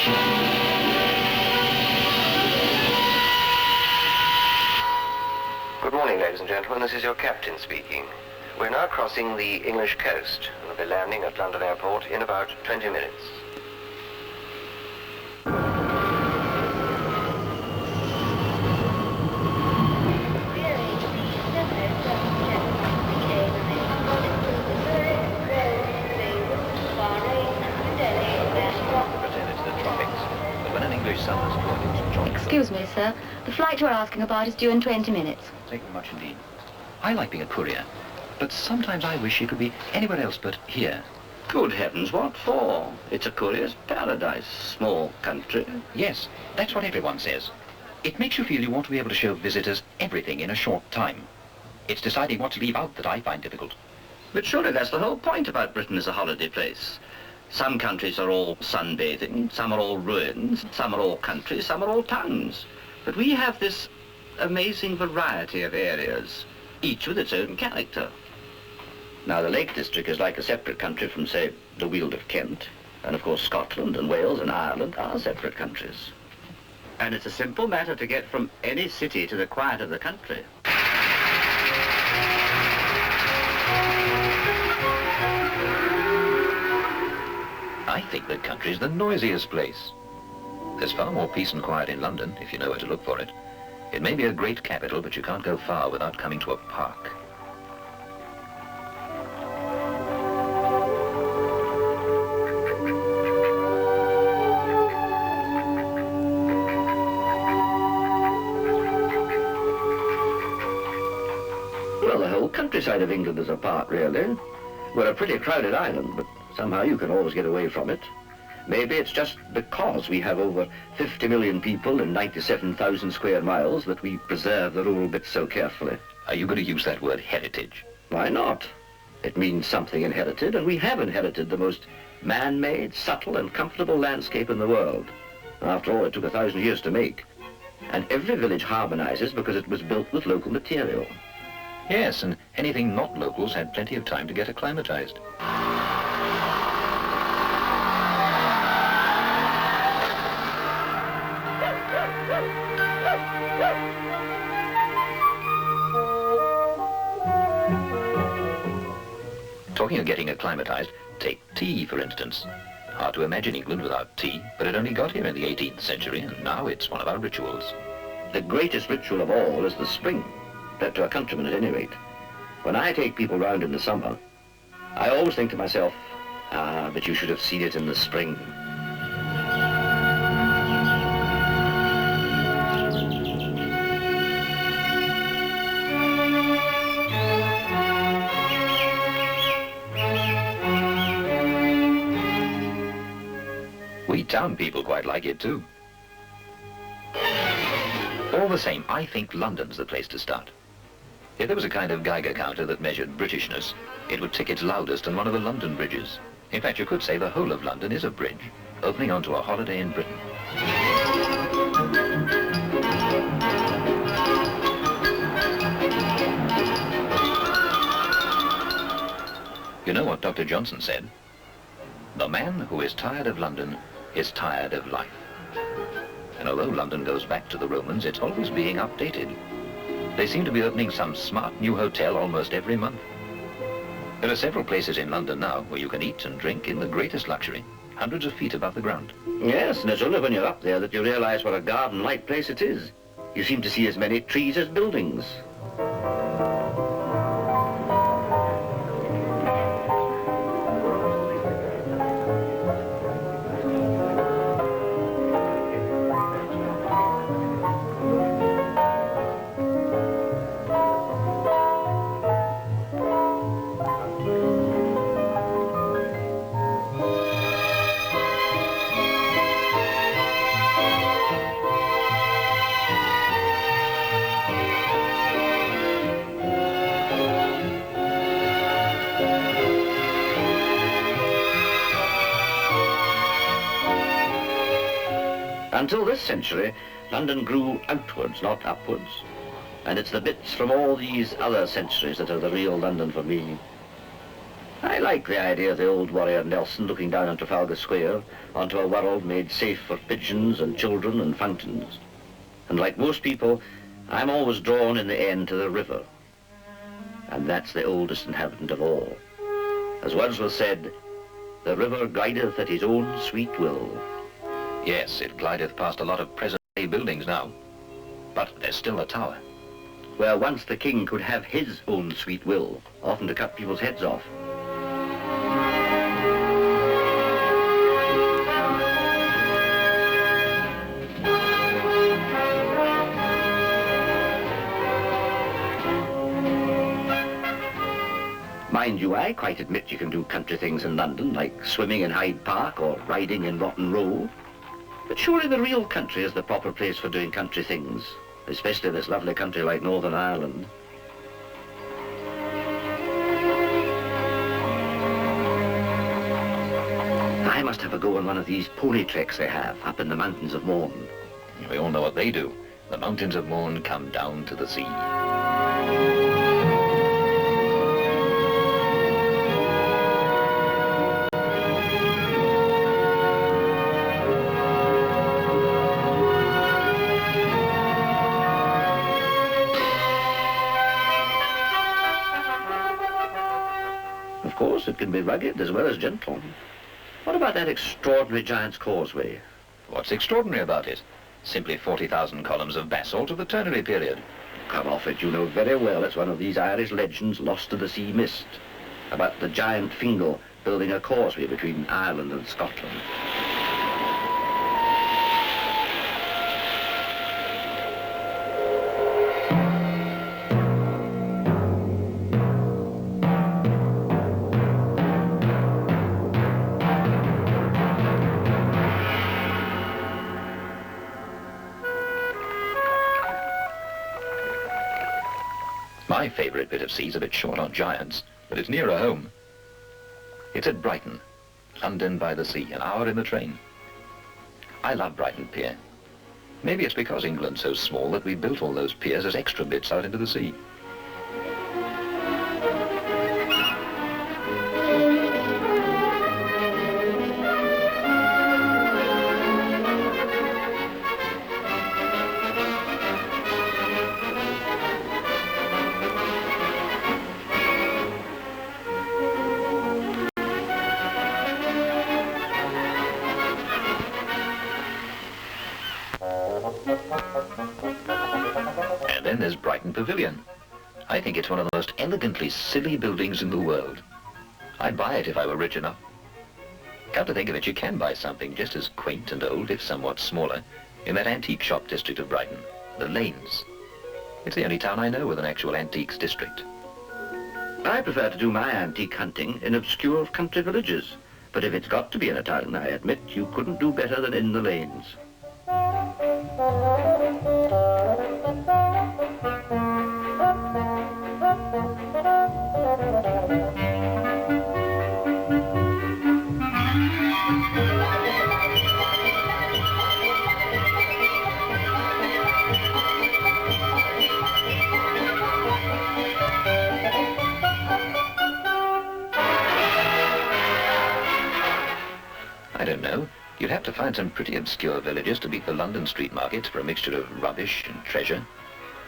Good morning, ladies and gentlemen. This is your captain speaking. We're now crossing the English coast and will be landing at London Airport in about 20 minutes. Excuse me, sir. The flight you're asking about is due in 20 minutes. Thank you much indeed. I like being a courier, but sometimes I wish it could be anywhere else but here. Good heavens, what for? It's a courier's paradise, small country. Yes, that's what everyone says. It makes you feel you want to be able to show visitors everything in a short time. It's deciding what to leave out that I find difficult. But surely that's the whole point about Britain as a holiday place. Some countries are all sunbathing, some are all ruins, some are all countries, some are all towns. But we have this amazing variety of areas, each with its own character. Now, the Lake District is like a separate country from, say, the Weald of Kent. And, of course, Scotland and Wales and Ireland are separate countries. And it's a simple matter to get from any city to the quiet of the country. I think the country's the noisiest place. There's far more peace and quiet in London, if you know where to look for it. It may be a great capital, but you can't go far without coming to a park. Well, the whole countryside of England is a park, really. We're a pretty crowded island, but somehow you can always get away from it. Maybe it's just because we have over 50 million people and 97,000 square miles that we preserve the rural bits so carefully. Are you going to use that word heritage? Why not? It means something inherited, and we have inherited the most man-made, subtle and comfortable landscape in the world. After all, it took 1,000 years to make. And every village harmonizes because it was built with local material. Yes, and anything not locals had plenty of time to get acclimatized. Talking of getting acclimatized, take tea, for instance. Hard to imagine England without tea, but it only got here in the 18th century, and now it's one of our rituals. The greatest ritual of all is the spring. That to a countryman at any rate. When I take people round in the summer, I always think to myself, but you should have seen it in the spring. We town people quite like it too. All the same, I think London's the place to start. If there was a kind of Geiger counter that measured Britishness, it would tick its loudest on one of the London bridges. In fact, you could say the whole of London is a bridge, opening onto a holiday in Britain. You know what Dr. Johnson said? The man who is tired of London is tired of life. And although London goes back to the Romans, it's always being updated. They seem to be opening some smart new hotel almost every month. There are several places in London now where you can eat and drink in the greatest luxury, hundreds of feet above the ground. Yes, and it's only when you're up there that you realize what a garden-like place it is. You seem to see as many trees as buildings. Until this century, London grew outwards, not upwards. And it's the bits from all these other centuries that are the real London for me. I like the idea of the old warrior Nelson looking down on Trafalgar Square onto a world made safe for pigeons and children and fountains. And like most people, I'm always drawn in the end to the river. And that's the oldest inhabitant of all. As Wordsworth said, the river glideth at his own sweet will. Yes, it glideth past a lot of present-day buildings now. But there's still a tower. Where once the king could have his own sweet will, often to cut people's heads off. Mind you, I quite admit you can do country things in London, like swimming in Hyde Park or riding in Rotten Row. But surely the real country is the proper place for doing country things, especially this lovely country like Northern Ireland. I must have a go on one of these pony treks they have up in the mountains of Mourne. We all know what they do. The mountains of Mourne come down to the sea. Of course, it can be rugged as well as gentle. What about that extraordinary Giant's Causeway? What's extraordinary about it? Simply 40,000 columns of basalt of the Ternary period. Come off it, you know very well it's one of these Irish legends lost to the sea mist, about the giant Fingal building a causeway between Ireland and Scotland. My favourite bit of sea's a bit short on giants, but it's nearer home. It's at Brighton, London by the sea, an hour in the train. I love Brighton Pier. Maybe it's because England's so small that we built all those piers as extra bits out into the sea. And then there's Brighton Pavilion. I think it's one of the most elegantly silly buildings in the world. I'd buy it if I were rich enough. Come to think of it, you can buy something just as quaint and old, if somewhat smaller, in that antique shop district of Brighton, the Lanes. It's the only town I know with an actual antiques district. I prefer to do my antique hunting in obscure country villages, but if it's got to be in a town, I admit you couldn't do better than in the Lanes. I don't know. You'd have to find some pretty obscure villages to beat the London street market for a mixture of rubbish and treasure,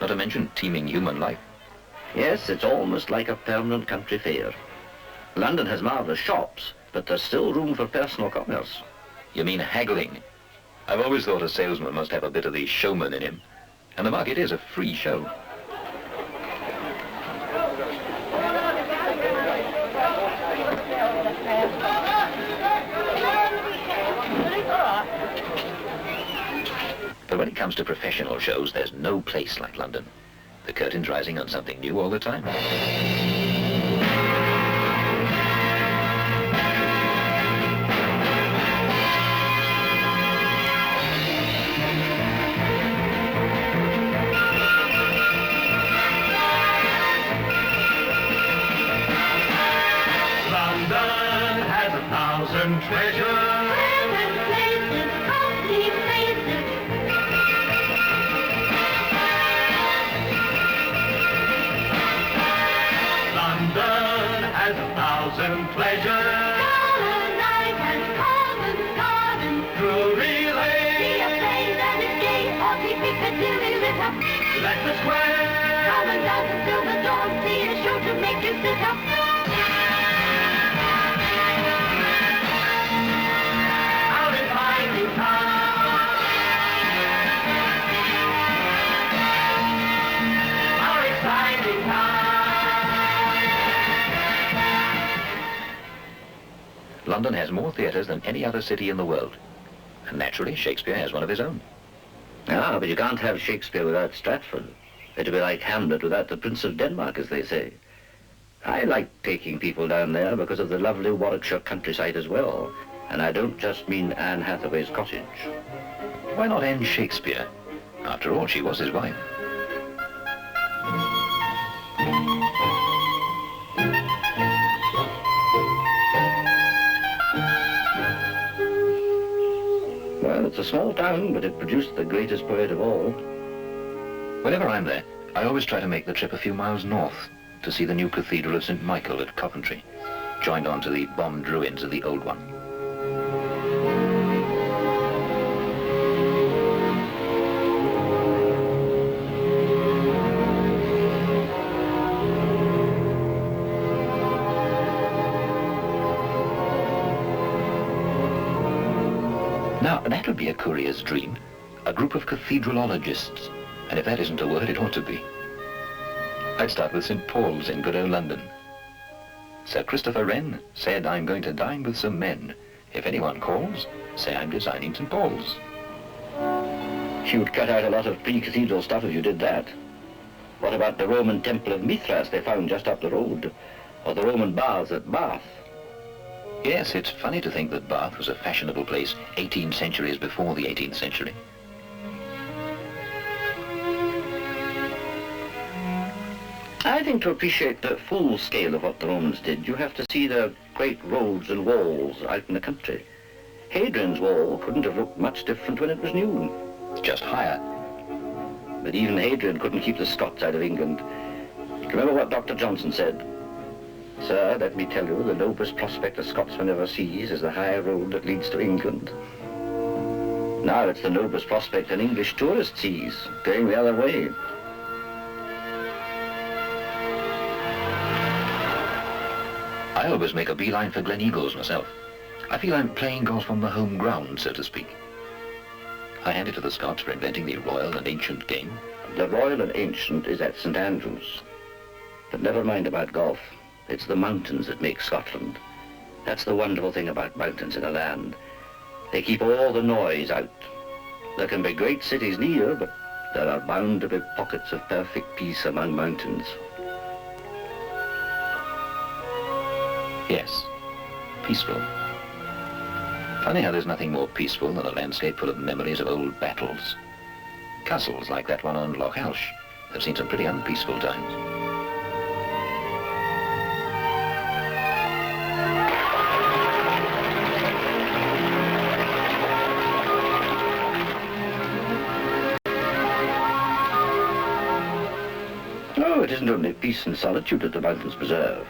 not to mention teeming human life. Yes, it's almost like a permanent country fair. London has marvellous shops, but there's still room for personal commerce. You mean haggling? I've always thought a salesman must have a bit of the showman in him, and the market is a free show. But when it comes to professional shows, there's no place like London. The curtain's rising on something new all the time. London has 1,000 treasures. London has 1,000 at the square. Come and dance until the dawn, see it's sure to make you sit up. Our exciting time. Our exciting time. London has more theatres than any other city in the world. And naturally, Shakespeare has one of his own. Ah, but you can't have Shakespeare without Stratford. It'd be like Hamlet without the Prince of Denmark, as they say. I like taking people down there because of the lovely Warwickshire countryside as well. And I don't just mean Anne Hathaway's cottage. Why not Anne Shakespeare? After all, she was his wife. Well, it's a small town, but it produced the greatest poet of all. Whenever I'm there, I always try to make the trip a few miles north to see the new Cathedral of St. Michael at Coventry, joined on to the bombed ruins of the old one. Now, that would be a courier's dream. A group of cathedralologists. And if that isn't a word, it ought to be. I'd start with St. Paul's in good old London. Sir Christopher Wren said, "I'm going to dine with some men. If anyone calls, say I'm designing St. Paul's." You'd cut out a lot of pre-cathedral stuff if you did that. What about the Roman Temple of Mithras they found just up the road? Or the Roman baths at Bath? Yes, it's funny to think that Bath was a fashionable place 18 centuries before the 18th century. I think to appreciate the full scale of what the Romans did, you have to see their great roads and walls out in the country. Hadrian's Wall couldn't have looked much different when it was new. Just higher. But even Hadrian couldn't keep the Scots out of England. Remember what Dr. Johnson said? "Sir, let me tell you, the noblest prospect a Scotsman ever sees is the high road that leads to England." Now it's the noblest prospect an English tourist sees, going the other way. I always make a beeline for Glen Eagles myself. I feel I'm playing golf on the home ground, so to speak. I hand it to the Scots for inventing the royal and ancient game. The royal and ancient is at St. Andrews. But never mind about golf. It's the mountains that make Scotland. That's the wonderful thing about mountains in a land. They keep all the noise out. There can be great cities near, but there are bound to be pockets of perfect peace among mountains. Yes, peaceful. Funny how there's nothing more peaceful than a landscape full of memories of old battles. Castles like that one on Loch Alsh have seen some pretty unpeaceful times. No, it isn't only peace and solitude that the mountains preserve.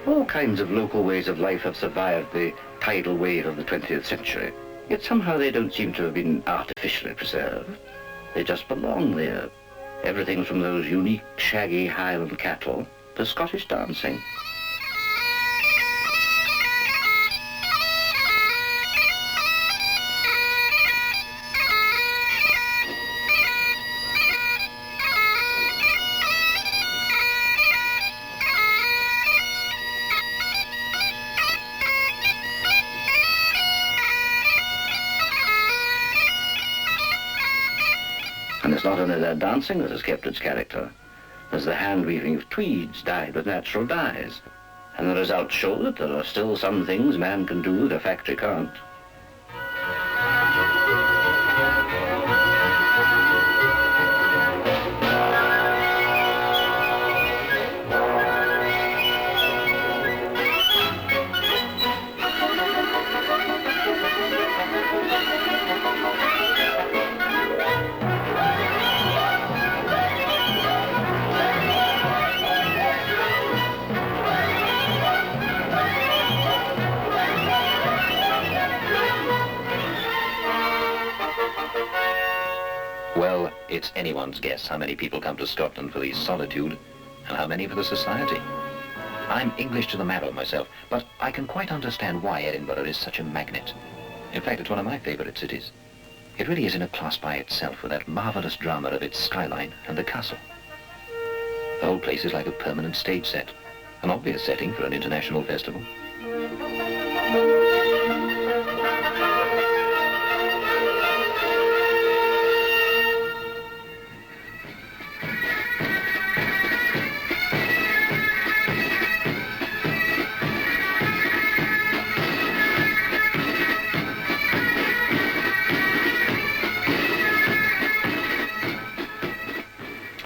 All kinds of local ways of life have survived the tidal wave of the 20th century. Yet somehow they don't seem to have been artificially preserved. They just belong there. Everything from those unique, shaggy Highland cattle to Scottish dancing. And it's not only their dancing that has kept its character. There's the hand-weaving of tweeds dyed with natural dyes. And the results show that there are still some things man can do that a factory can't. It's anyone's guess how many people come to Scotland for the solitude and how many for the society. I'm English to the marrow myself, but I can quite understand why Edinburgh is such a magnet. In fact, it's one of my favourite cities. It really is in a class by itself with that marvellous drama of its skyline and the castle. The whole place is like a permanent stage set, an obvious setting for an international festival.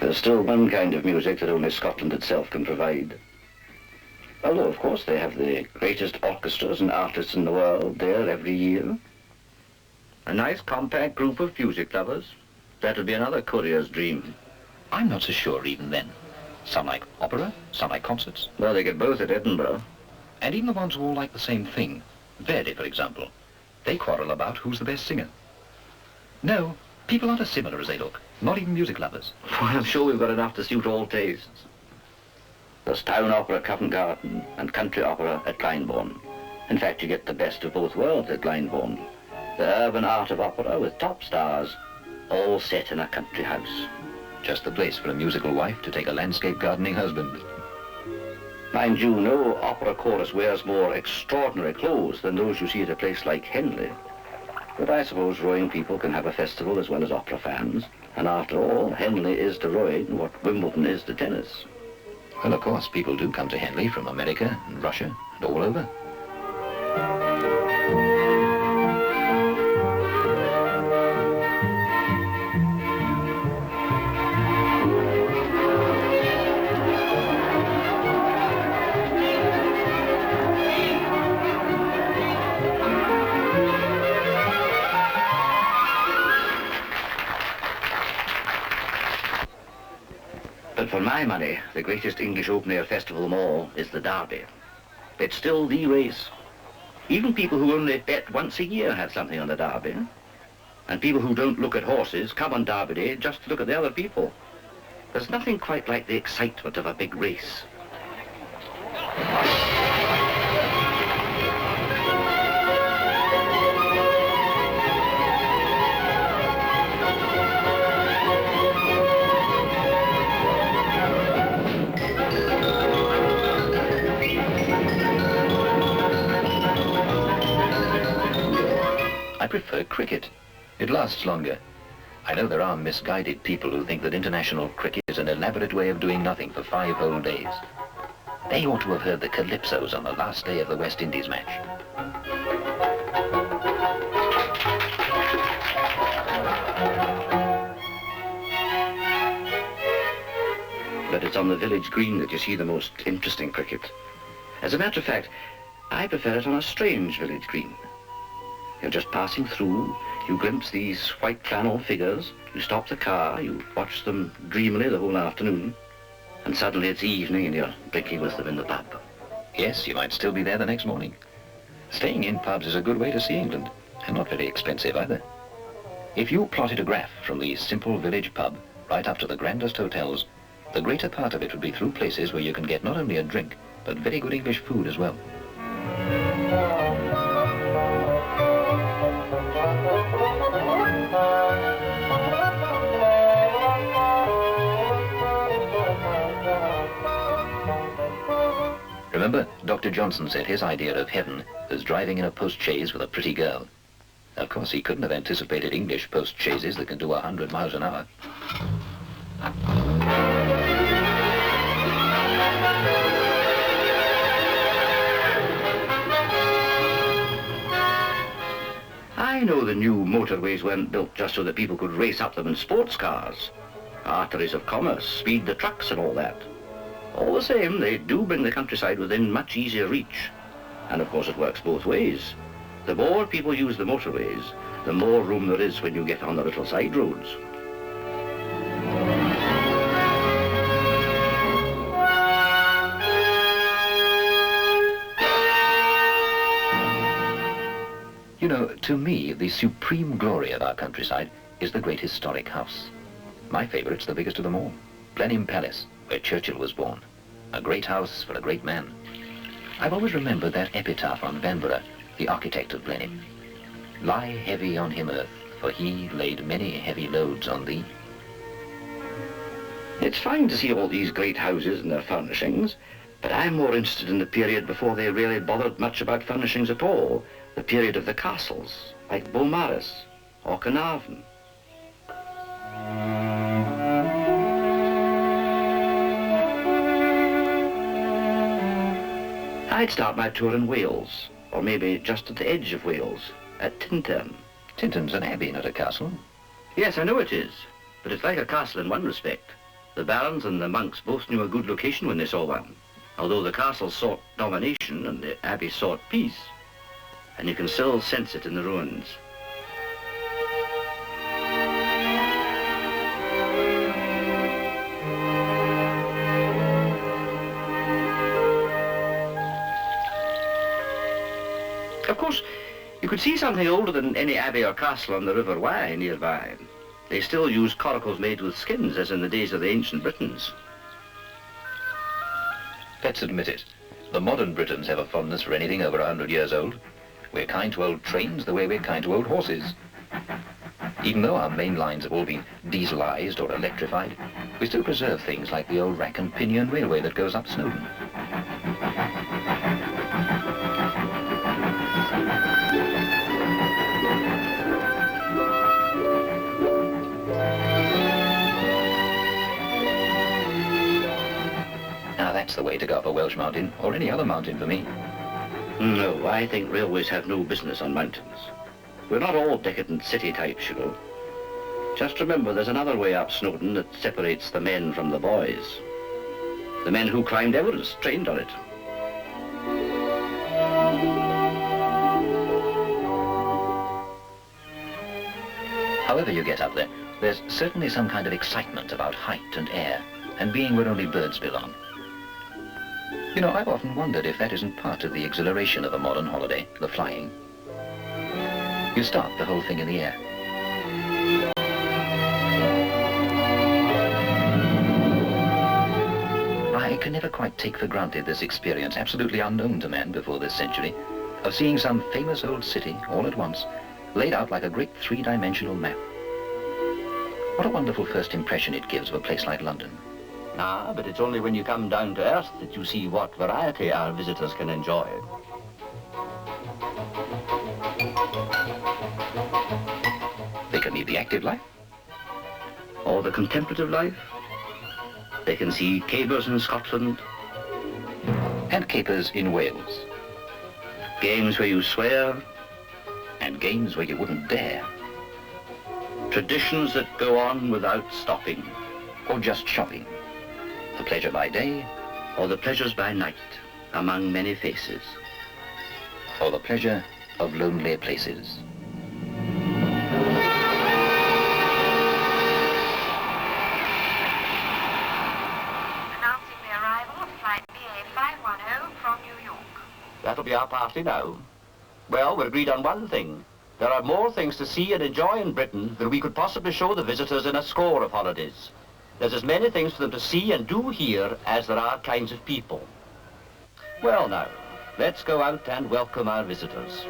There's still one kind of music that only Scotland itself can provide. Although, of course, they have the greatest orchestras and artists in the world there every year. A nice compact group of music lovers. That'll be another courier's dream. I'm not so sure even then. Some like opera, some like concerts. Well, they get both at Edinburgh. And even the ones who all like the same thing. Verdi, for example. They quarrel about who's the best singer. No, people aren't as similar as they look. Not even music lovers. Well, I'm sure we've got enough to suit all tastes. There's town opera at Covent Garden and country opera at Glyndebourne. In fact, you get the best of both worlds at Glyndebourne. The urban art of opera with top stars, all set in a country house. Just the place for a musical wife to take a landscape gardening husband. Mind you, no opera chorus wears more extraordinary clothes than those you see at a place like Henley. But I suppose rowing people can have a festival as well as opera fans. And after all, Henley is to rowing what Wimbledon is to tennis. Well, of course, people do come to Henley from America and Russia and all over. But for my money, the greatest English open-air festival of them all is the Derby. It's still the race. Even people who only bet once a year have something on the Derby. And people who don't look at horses come on Derby Day just to look at the other people. There's nothing quite like the excitement of a big race. I prefer cricket. It lasts longer. I know there are misguided people who think that international cricket is an elaborate way of doing nothing for 5 whole days. They ought to have heard the calypsos on the last day of the West Indies match. But it's on the village green that you see the most interesting cricket. As a matter of fact, I prefer it on a strange village green. You're just passing through, you glimpse these white flannel figures, you stop the car, you watch them dreamily the whole afternoon, and suddenly it's evening and you're drinking with them in the pub. Yes, you might still be there the next morning. Staying in pubs is a good way to see England, and not very expensive either. If you plotted a graph from the simple village pub right up to the grandest hotels, the greater part of it would be through places where you can get not only a drink, but very good English food as well. Remember, Dr. Johnson said his idea of heaven was driving in a post-chaise with a pretty girl. Of course, he couldn't have anticipated English post-chaises that can do 100 miles an hour. I know the new motorways weren't built just so that people could race up them in sports cars. Arteries of commerce, speed the trucks and all that. All the same, they do bring the countryside within much easier reach. And of course it works both ways. The more people use the motorways, the more room there is when you get on the little side roads. You know, to me, the supreme glory of our countryside is the great historic house. My favourite's the biggest of them all. Blenheim Palace, where Churchill was born. A great house for a great man. I've always remembered that epitaph on Vanbrugh, the architect of Blenheim. Lie heavy on him earth, for he laid many heavy loads on thee. It's fine to see all these great houses and their furnishings, but I'm more interested in the period before they really bothered much about furnishings at all. The period of the castles, like B.O.A.C or Carnarvon. I'd start my tour in Wales, or maybe just at the edge of Wales, at Tintern. Tintern's an abbey, not a castle. Yes, I know it is, but it's like a castle in one respect. The barons and the monks both knew a good location when they saw one, although the castle sought domination and the abbey sought peace. And you can still sense it in the ruins. Of course, you could see something older than any abbey or castle on the River Wye nearby. They still use coracles made with skins, as in the days of the ancient Britons. Let's admit it. The modern Britons have a fondness for anything over 100 years old. We're kind to old trains the way we're kind to old horses. Even though our main lines have all been dieselized or electrified, we still preserve things like the old rack and pinion railway that goes up Snowdon. Now that's the way to go up a Welsh mountain, or any other mountain for me. No, I think railways have no business on mountains. We're not all decadent city types, you know. Just remember there's another way up Snowdon that separates the men from the boys. The men who climbed Everest trained on it. However you get up there, there's certainly some kind of excitement about height and air, and being where only birds belong. You know, I've often wondered if that isn't part of the exhilaration of a modern holiday, the flying. You start the whole thing in the air. I can never quite take for granted this experience, absolutely unknown to man before this century, of seeing some famous old city, all at once, laid out like a great three-dimensional map. What a wonderful first impression it gives of a place like London. Ah, but it's only when you come down to earth that you see what variety our visitors can enjoy. They can lead the active life. Or the contemplative life. They can see capers in Scotland. And capers in Wales. Games where you swear. And games where you wouldn't dare. Traditions that go on without stopping. Or just shopping. The pleasure by day. Or the pleasures by night, among many faces. Or the pleasure of lonely places. Announcing the arrival of flight B.A.510 from New York. That'll be our party now. Well, we're agreed on one thing. There are more things to see and enjoy in Britain than we could possibly show the visitors in a score of holidays. There's as many things for them to see and do here as there are kinds of people. Well now, let's go out and welcome our visitors.